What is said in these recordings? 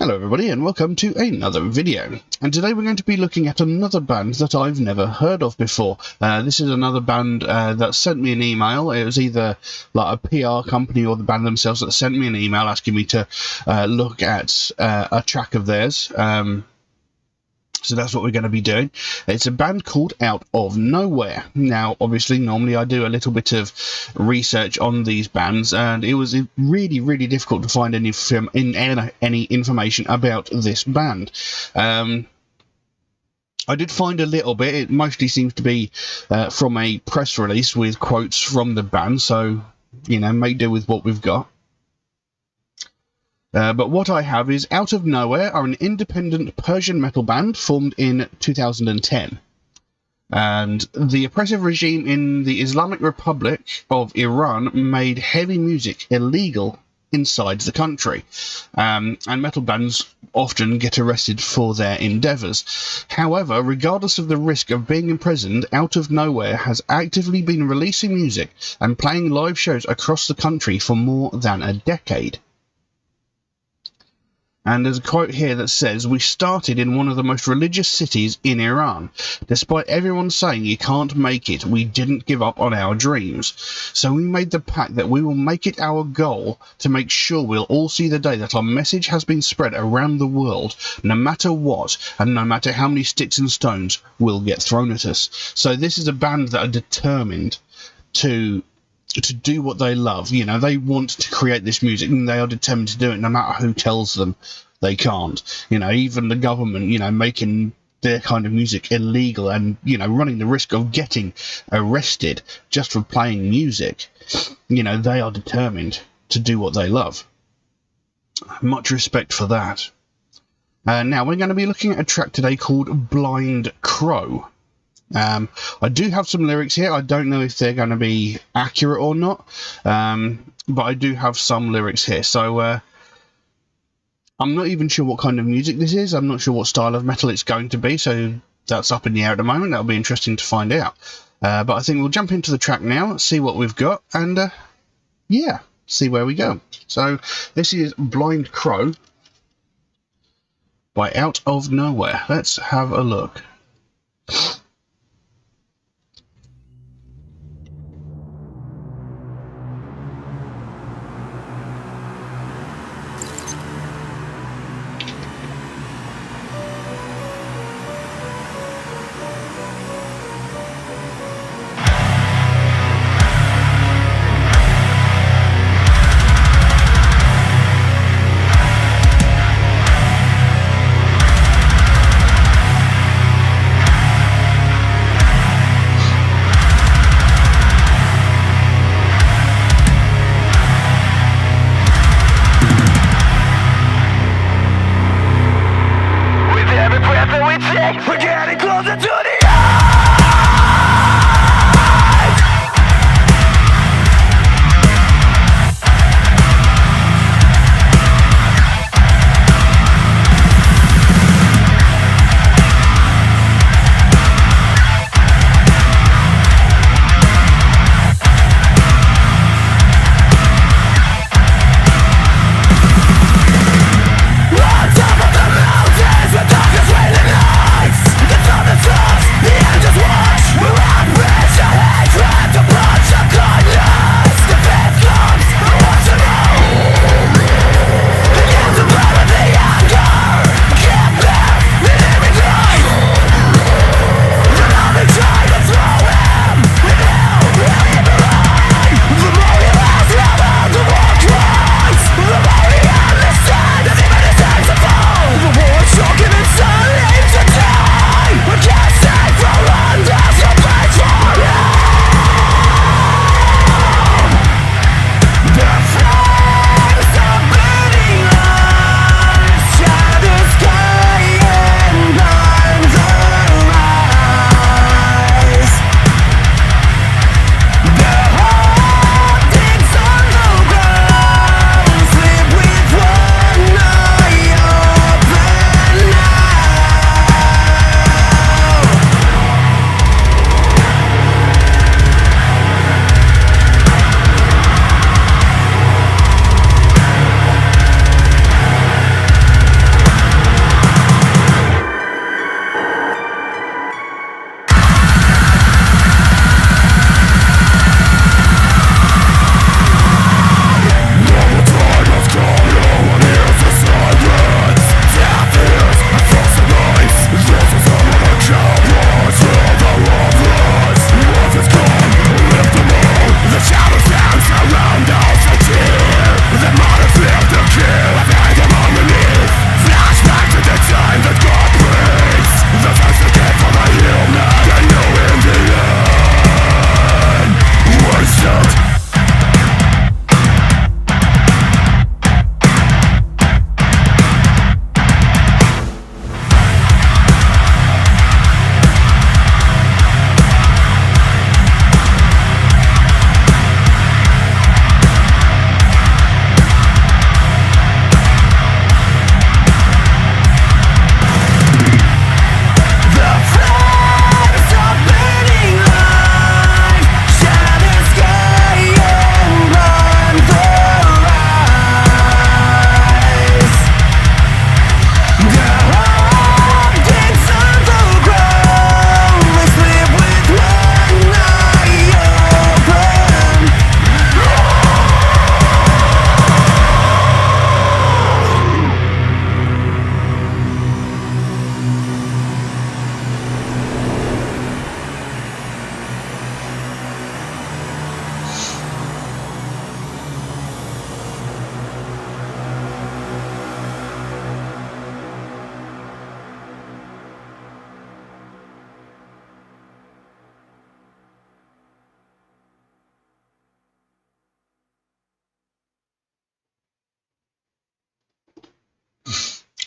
Hello everybody and welcome to another video, and today we're going to be looking at another band that I've never heard of before. This is another band that sent me an email. It was either like a PR company or the band themselves that sent me an email asking me to look at a track of theirs. So that's what we're going to be doing. It's a band called Out of Nowhere. Now, obviously, normally I do a little bit of research on these bands, and it was really, really difficult to find any information about this band. I did find a little bit. It mostly seems to be from a press release with quotes from the band, so, you know, make do with what we've got. But what I have is Out of Nowhere are an independent Persian metal band formed in 2010. And the oppressive regime in the Islamic Republic of Iran made heavy music illegal inside the country. And metal bands often get arrested for their endeavours. However, regardless of the risk of being imprisoned, Out of Nowhere has actively been releasing music and playing live shows across the country for more than a decade. And there's a quote here that says, "We started in one of the most religious cities in Iran. Despite everyone saying you can't make it, we didn't give up on our dreams. So we made the pact that we will make it our goal to make sure we'll all see the day that our message has been spread around the world, no matter what, and no matter how many sticks and stones will get thrown at us." So this is a band that are determined to do what they love. You know, they want to create this music and they are determined to do it no matter who tells them they can't. You know, even the government, you know, making their kind of music illegal and, you know, running the risk of getting arrested just for playing music. You know, they are determined to do what they love. Much respect for that. Now we're going to be looking at a track today called Blind Crow. I do have some lyrics here. I don't know if they're going to be accurate or not, but I do have some lyrics here. So I'm not even sure what kind of music this is. I'm not sure what style of metal it's going to be, so that's up in the air at the moment. That'll be interesting to find out. But I think we'll jump into the track now, see what we've got, and yeah, see where we go. So this is Blind Crow by Out of Nowhere. Let's have a look.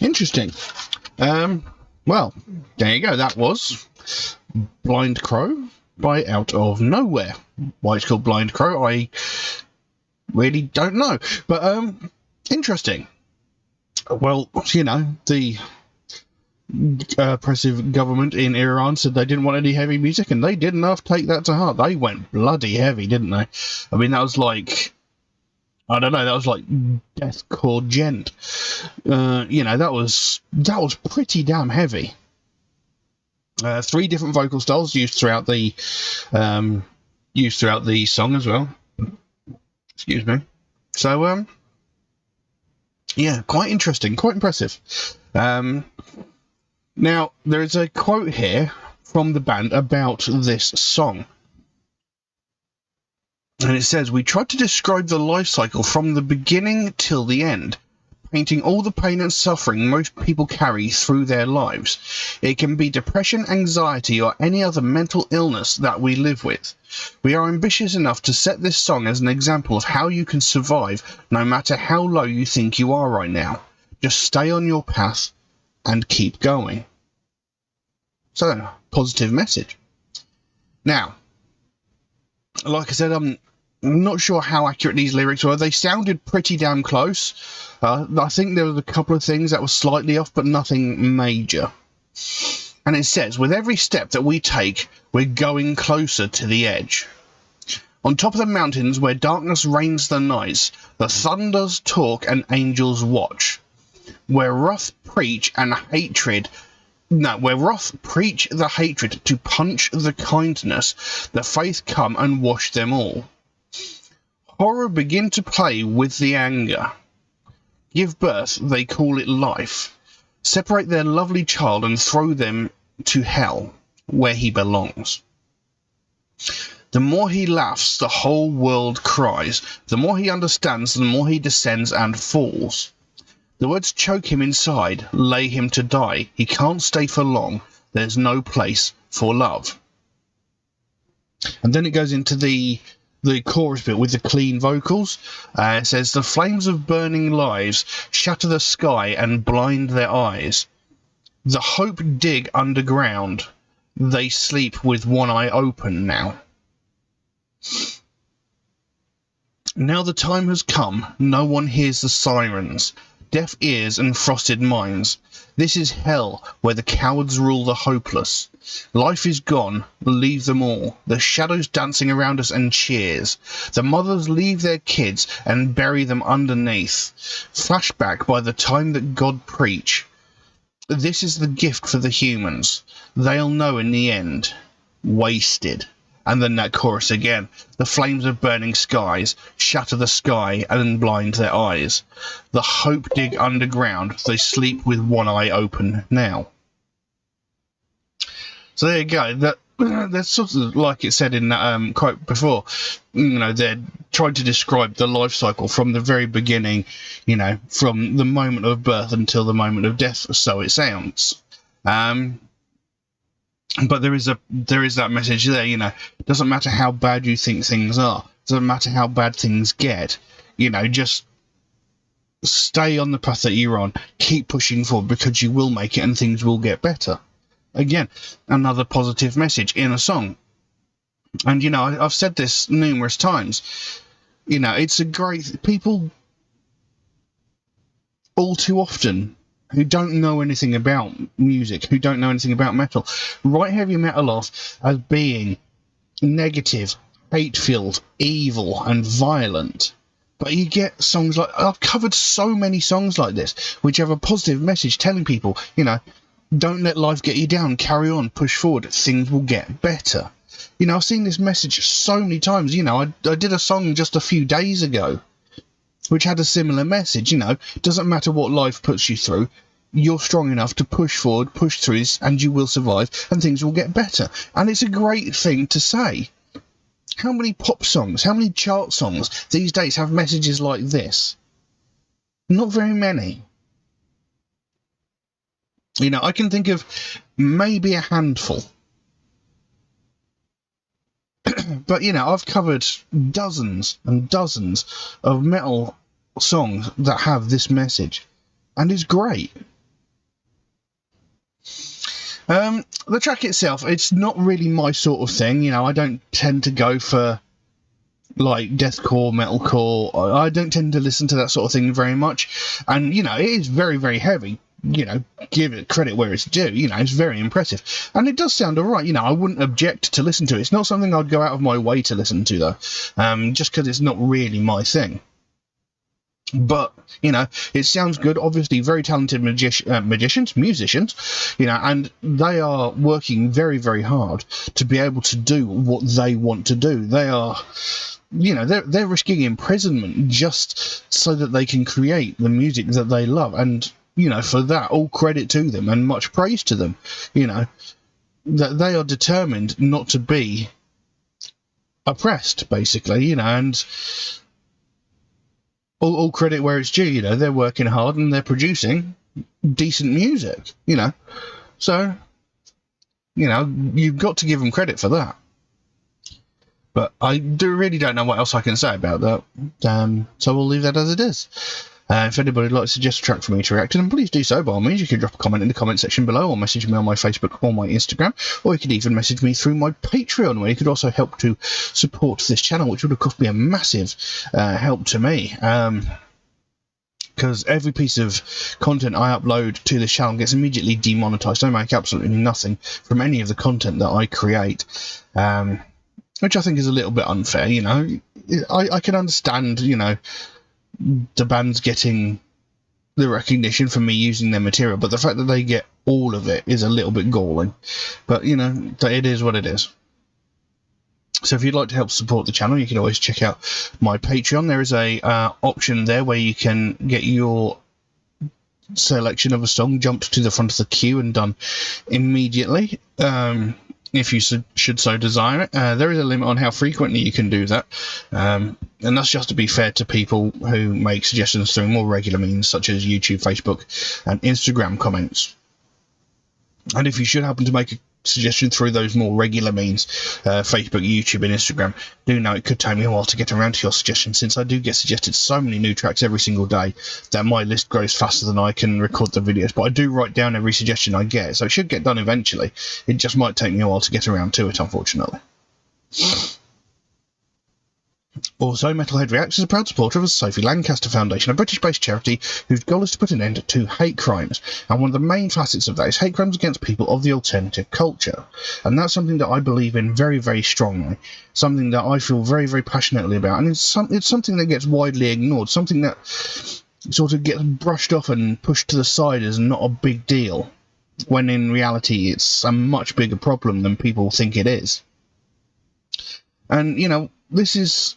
Interesting. Well, there you go. That was Blind Crow by Out of Nowhere. Why it's called Blind Crow, I really don't know. But interesting. Well, you know, the oppressive government in Iran said they didn't want any heavy music, and they did enough take that to heart. They went bloody heavy, didn't they? I mean, that was like, I don't know, that was like deathcore gent. You know, that was pretty damn heavy. 3 different vocal styles used throughout the song as well. Excuse me. So yeah, quite interesting, quite impressive. Now, there is a quote here from the band about this song. And it says, "We tried to describe the life cycle from the beginning till the end, painting all the pain and suffering most people carry through their lives. It can be depression, anxiety, or any other mental illness that we live with. We are ambitious enough to set this song as an example of how you can survive no matter how low you think you are right now. Just stay on your path and keep going." So, positive message. Now, like I said, I'm not sure how accurate these lyrics were. They sounded pretty damn close. I think there was a couple of things that were slightly off, but nothing major. And it says, "With every step that we take, we're going closer to the edge. On top of the mountains where darkness reigns the nights, the thunders talk and angels watch. Where wrath preach the hatred to punch the kindness, the faith come and wash them all. Horror begin to play with the anger. Give birth, they call it life. Separate their lovely child and throw them to hell, where he belongs. The more he laughs, the whole world cries. The more he understands, the more he descends and falls. The words choke him inside, lay him to die. He can't stay for long. There's no place for love." And then it goes into the chorus bit with the clean vocals. It says, "The flames of burning lives shatter the sky and blind their eyes. The hope dig underground. They sleep with one eye open now. Now the time has come. No one hears the sirens. Deaf ears and frosted minds. This is hell, where the cowards rule the hopeless. Life is gone, leave them all. The shadows dancing around us and cheers. The mothers leave their kids and bury them underneath. Flashback by the time that God preach. This is the gift for the humans. They'll know in the end. Wasted." And then that chorus again. "The flames of burning skies shatter the sky and blind their eyes. The hope dig underground. They sleep with one eye open now." So there you go. That's sort of like it said in that quote before. You know, they're trying to describe the life cycle from the very beginning. You know, from the moment of birth until the moment of death. So it sounds. But there is that message there, you know. It doesn't matter how bad you think things are. It doesn't matter how bad things get. You know, just stay on the path that you're on. Keep pushing forward because you will make it and things will get better. Again, another positive message in a song. And, you know, I've said this numerous times. You know, it's a great... People all too often who don't know anything about music, who don't know anything about metal, write heavy metal off as being negative, hate-filled, evil, and violent. But you get songs like... I've covered so many songs like this, which have a positive message telling people, you know, don't let life get you down, carry on, push forward, things will get better. You know, I've seen this message so many times. You know, I did a song just a few days ago which had a similar message. You know, it doesn't matter what life puts you through, you're strong enough to push forward, push through this, and you will survive, and things will get better. And it's a great thing to say. How many pop songs, how many chart songs these days have messages like this? Not very many. You know, I can think of maybe a handful. But, you know, I've covered dozens and dozens of metal songs that have this message. And it's great. The track itself, it's not really my sort of thing. You know, I don't tend to go for like deathcore, metalcore. I don't tend to listen to that sort of thing very much. And, you know, it is very, very heavy. You know, give it credit where it's due. You know, it's very impressive. And it does sound alright. You know, I wouldn't object to listen to it. It's not something I'd go out of my way to listen to, though. Just because it's not really my thing. But, you know, it sounds good. Obviously, very talented musicians, you know, and they are working very, very hard to be able to do what they want to do. They are, you know, they're risking imprisonment just so that they can create the music that they love. And, you know, for that, all credit to them and much praise to them. You know, that they are determined not to be oppressed, basically, you know, and all credit where it's due. You know, they're working hard and they're producing decent music, you know. So, you know, you've got to give them credit for that. But I really don't know what else I can say about that. So we'll leave that as it is. If anybody would like to suggest a track for me to react to, then please do so. By all means, you can drop a comment in the comment section below, or message me on my Facebook or my Instagram, or you could even message me through my Patreon, where you could also help to support this channel, which would of course be a massive help to me. Because every piece of content I upload to this channel gets immediately demonetized. I make absolutely nothing from any of the content that I create, which I think is a little bit unfair. You know, I can understand, you know, the band's getting the recognition for me using their material, but the fact that they get all of it is a little bit galling. But, you know, it is what it is. So if you'd like to help support the channel, you can always check out my Patreon. There is a option there where you can get your selection of a song jumped to the front of the queue and done immediately, if you should so desire it. There is a limit on how frequently you can do that, and that's just to be fair to people who make suggestions through more regular means, such as YouTube, Facebook, and Instagram comments. And if you should happen to make a suggestion through those more regular means, Facebook, YouTube, and Instagram, do know it could take me a while to get around to your suggestion, since I do get suggested so many new tracks every single day that my list grows faster than I can record the videos. But I do write down every suggestion I get, so it should get done eventually. It just might take me a while to get around to it, unfortunately. Also, MetalHead Reacts is a proud supporter of the Sophie Lancaster Foundation, a British-based charity whose goal is to put an end to hate crimes. And one of the main facets of that is hate crimes against people of the alternative culture. And that's something that I believe in very, very strongly. Something that I feel very, very passionately about. And it's something that gets widely ignored. Something that sort of gets brushed off and pushed to the side as not a big deal, when in reality it's a much bigger problem than people think it is. And, you know, this is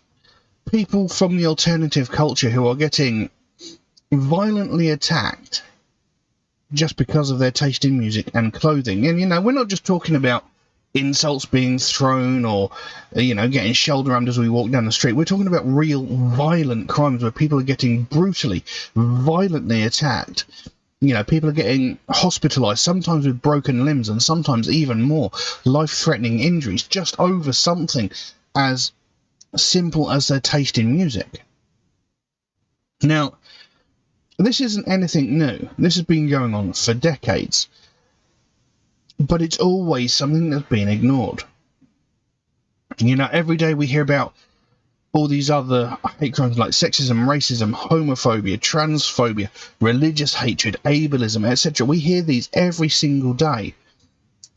people from the alternative culture who are getting violently attacked just because of their taste in music and clothing. And, you know, we're not just talking about insults being thrown or, you know, getting shoulder rammed as we walk down the street. We're talking about real violent crimes where people are getting brutally, violently attacked. You know, people are getting hospitalised, sometimes with broken limbs and sometimes even more life-threatening injuries, just over something as simple as their taste in music. Now, this isn't anything new. This has been going on for decades. But it's always something that's been ignored. You know, every day we hear about all these other hate crimes like sexism, racism, homophobia, transphobia, religious hatred, ableism, etc. We hear these every single day.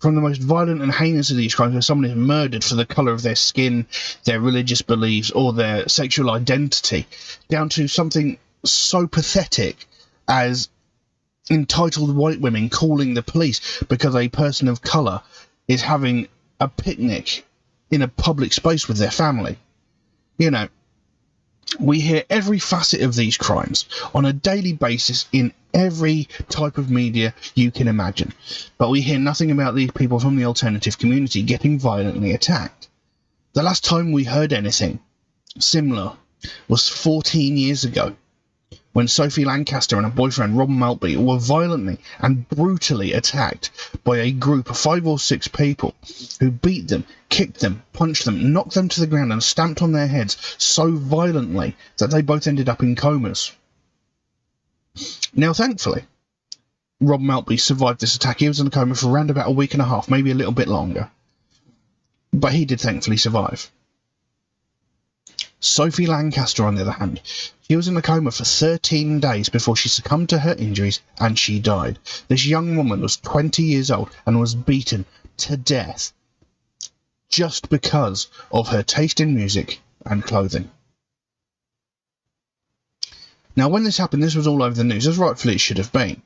From the most violent and heinous of these crimes, where someone is murdered for the colour of their skin, their religious beliefs, or their sexual identity, down to something so pathetic as entitled white women calling the police because a person of colour is having a picnic in a public space with their family. You know, we hear every facet of these crimes on a daily basis in every type of media you can imagine. But we hear nothing about these people from the alternative community getting violently attacked. The last time we heard anything similar was 14 years ago, when Sophie Lancaster and her boyfriend Rob Maltby were violently and brutally attacked by a group of 5 or 6 people who beat them, kicked them, punched them, knocked them to the ground and stamped on their heads so violently that they both ended up in comas. Now, thankfully, Rob Maltby survived this attack. He was in a coma for around about a week and a half, maybe a little bit longer. But he did thankfully survive. Sophie Lancaster, on the other hand, she was in a coma for 13 days before she succumbed to her injuries and she died. This young woman was 20 years old and was beaten to death just because of her taste in music and clothing. Now, when this happened, this was all over the news, as rightfully it should have been.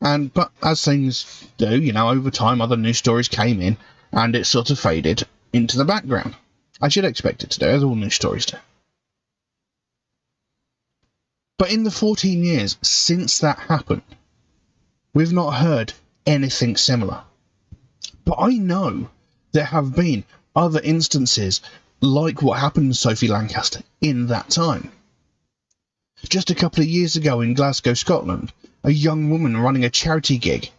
But as things do, over time, other news stories came in, and it sort of faded into the background. As you'd expect it to do, as all news stories do. But in the 14 years since that happened, we've not heard anything similar. But I know there have been other instances like what happened to Sophie Lancaster in that time. Just a couple of years ago in Glasgow, Scotland, a young woman running a charity gig.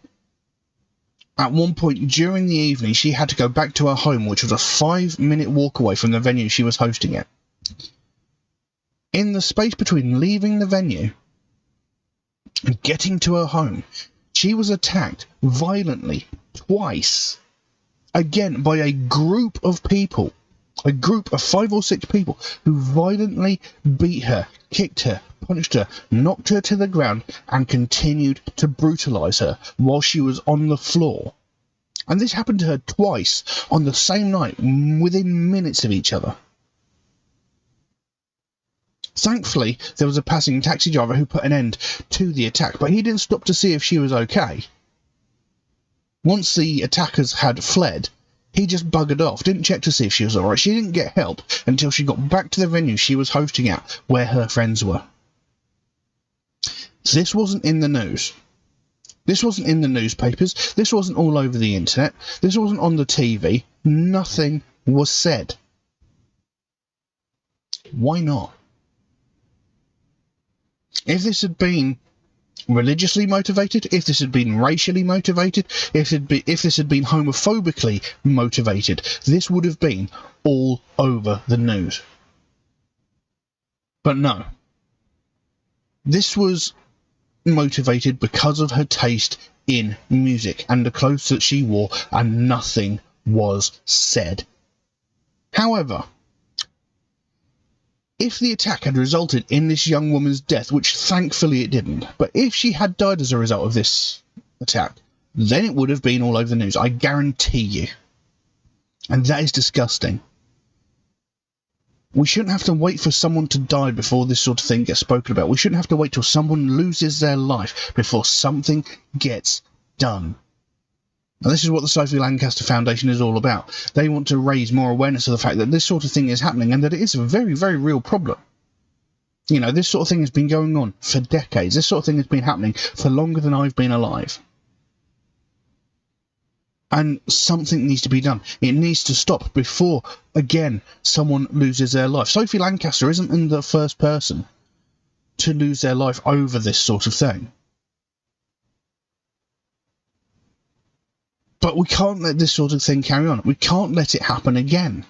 At one point during the evening, she had to go back to her home, which was a 5-minute walk away from the venue she was hosting at. In the space between leaving the venue and getting to her home, she was attacked violently twice. Again, by a group of people. A group of 5 or 6 people who violently beat her, kicked her, punched her, knocked her to the ground, and continued to brutalise her while she was on the floor. And this happened to her twice on the same night, within minutes of each other. Thankfully, there was a passing taxi driver who put an end to the attack, but he didn't stop to see if she was okay. Once the attackers had fled, he just buggered off, didn't check to see if she was alright. She didn't get help until she got back to the venue she was hosting at, where her friends were. This wasn't in the news. This wasn't in the newspapers. This wasn't all over the internet. This wasn't on the TV. Nothing was said. Why not? If this had been religiously motivated, if this had been racially motivated, if this had been homophobically motivated, this would have been all over the news. But no. This was motivated because of her taste in music and the clothes that she wore, and nothing was said. However, if the attack had resulted in this young woman's death, which thankfully it didn't, but if she had died as a result of this attack, then it would have been all over the news, I guarantee you. And that is disgusting. We shouldn't have to wait for someone to die before this sort of thing gets spoken about. We shouldn't have to wait till someone loses their life before something gets done. And this is what the Sophie Lancaster Foundation is all about. They want to raise more awareness of the fact that this sort of thing is happening and that it is a very, very real problem. This sort of thing has been going on for decades. This sort of thing has been happening for longer than I've been alive. And something needs to be done. It needs to stop before, again, someone loses their life. Sophie Lancaster isn't the first person to lose their life over this sort of thing. But we can't let this sort of thing carry on. We can't let it happen again.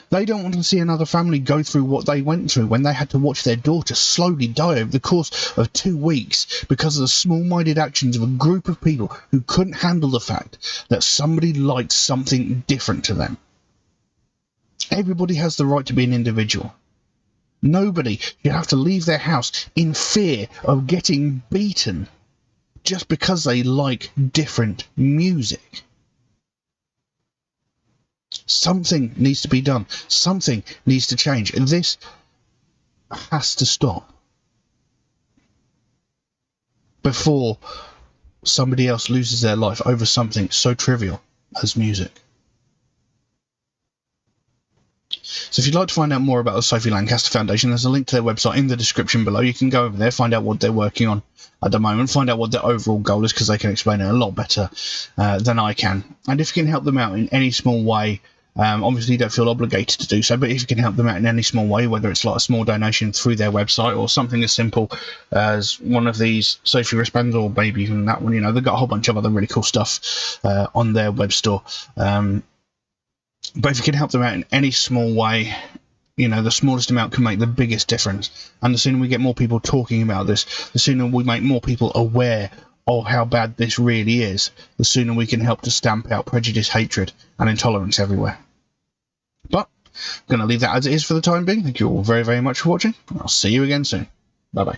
They don't want to see another family go through what they went through when they had to watch their daughter slowly die over the course of 2 weeks because of the small-minded actions of a group of people who couldn't handle the fact that somebody liked something different to them. Everybody has the right to be an individual. Nobody should have to leave their house in fear of getting beaten just because they like different music. Something needs to be done. Something needs to change. This has to stop before somebody else loses their life over something so trivial as music. So if you'd like to find out more about the Sophie Lancaster Foundation, there's a link to their website in the description below. You can go over there, find out what they're working on at the moment, find out what their overall goal is, because they can explain it a lot better than I can. And if you can help them out in any small way, obviously you don't feel obligated to do so, but if you can help them out in any small way, whether it's like a small donation through their website or something as simple as one of these Sophie wristbands, or maybe even that one, they've got a whole bunch of other really cool stuff on their web store. But if you can help them out in any small way, the smallest amount can make the biggest difference. And the sooner we get more people talking about this, the sooner we make more people aware of how bad this really is, the sooner we can help to stamp out prejudice, hatred, and intolerance everywhere. But I'm going to leave that as it is for the time being. Thank you all very, very much for watching. I'll see you again soon. Bye-bye.